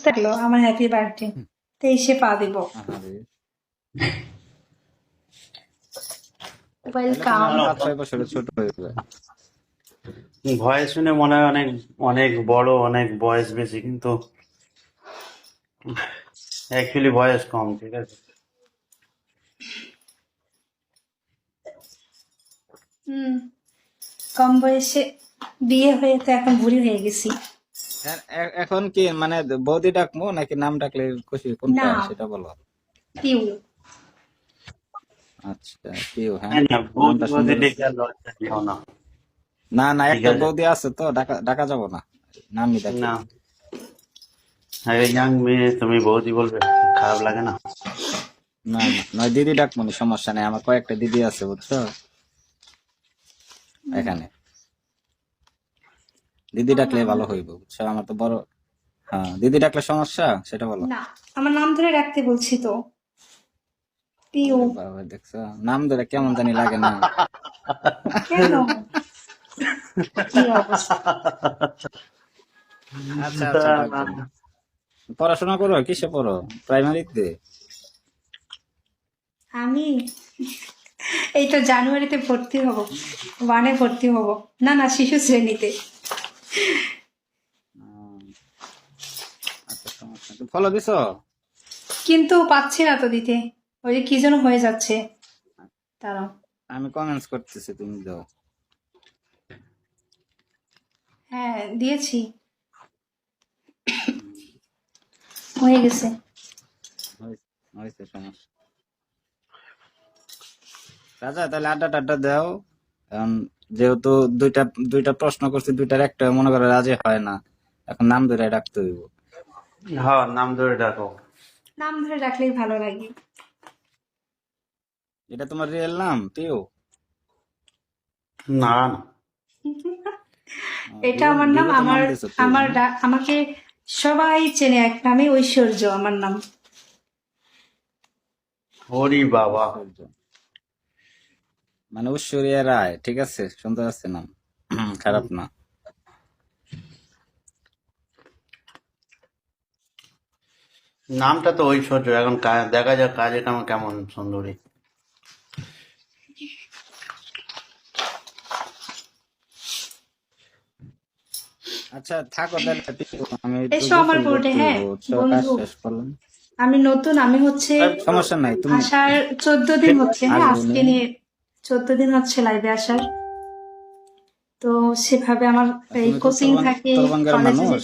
থাকলো আমার happy birthday 23-এ পা দিব। আহারে, তাহলে তুমি ওয়েলকাম। আর 5-6 বছরের ছোট হয়ে যাবে। ভয়েস শুনে মনে হয় অনেক অনেক বড়, অনেক বয়স বেশি, কিন্তু অ্যাকচুয়ালি বয়স কম। ঠিক আছে, হুম, কম বয়সে বিয়ে হয়ে তো এখন বুড়ি হয়ে গেছি। এখন কি মানে বৌদি ডাকবো নাকি নাম ডাকলে খুশি, কোনটা না, সেটা বলো। পিউ। আচ্ছা, কেউ হ্যাঁ, হ্যাঁ না, বৌদি নামটা বৌদি সুন্দর আছে। ডেকে আর লজ্জা দিও না। না না, ঠিক একটা আছে, বৌদি আছে তো, ডাকা ডাকা যাবো না, নামই ডাকি। না ইয়াং মেয়ে তুমি বৌদি বলবে, খারাপ লাগে না? না না, নয় দিদি ডাকবো না, সমস্যা নেই, আমার কয়েকটা দিদি আছে বুঝছো এখানে, দিদি ডাকলে ভালো হইব বুঝছো, আমার তো বড়। হ্যাঁ, দিদি ডাকলে সমস্যা, সেটা বলো। না, আমার নাম ধরে রাখতে বলছি তো, পিউ। ওরে বাবা, দেখছো নাম ধরে কেমন জানি লাগে না। কেন? কি অবস্থা? আচ্ছা আচ্ছা, ডাকবো না। পড়াশোনা করো, কিসে পড়ো, প্রাইমারিতে? আমি এই তো জানুয়ারিতে ভর্তি হব, 1-এ ভর্তি হব। না না, শিশু শ্রেণীতে। আচ্ছা, সমস্যা নেই। ফলো দিছো? কিন্তু পাচ্ছি না তো দিতে, ওই যে কি যেন হয়ে যাচ্ছে। তারা আমি কমেন্টস করতেছি, তুমি দাও। হ্যাঁ দিয়েছি, হয়ে গেছে। হয়েছে, সমস্যা। রাজা, তাহলে আড্ডা টাড্ডা দাও। এখন যেহেতু দুইটা দুইটা প্রশ্ন করছি, দুইটার একটা মনে করে রাজি হয় না, এখন নাম ধরে ডাকতে হইব। হ্যাঁ, নাম ধরে ডাকো। নাম ধরে রাখলেই ভালো লাগে। এটা তোমার রিয়েল নাম পিও? না না, এটা আমার নাম। বিগত নাম আমার দিছো পিও, আমার হ্যাঁ? আমাকে সবাই চেনে এক নামে, ঐশ্বর্য আমার নাম। হরি বাবা। ঐশ্বর্য মানে ঐশ্বরিয়া রায়, ঠিক আছে, সুন্দর আছে নাম, খারাপ না। নামটা তো ঐশ্বর্য, এখন দেখা যাক কাজে কেমন কেমন সুন্দরী। আচ্ছা থাকো তাহলে পিও, আমি একটু এসো আমার গোসল বোর্ডে। করতে হ্যাঁ হইব, কাজ বন্ধু, শেষ করলাম। আমি নতুন, আমি হচ্ছে সমস্যা নাই, তুমি আসার 14 দিন হচ্ছে। হ্যাঁ, আসবো আজকে নি। নিয়ে 14 দিন হচ্ছে লাইভে আসার। তো সেভাবে আমার এই তুমি তো কোচিং থাকে, উত্তরবঙ্গের কলেজে মানুষ।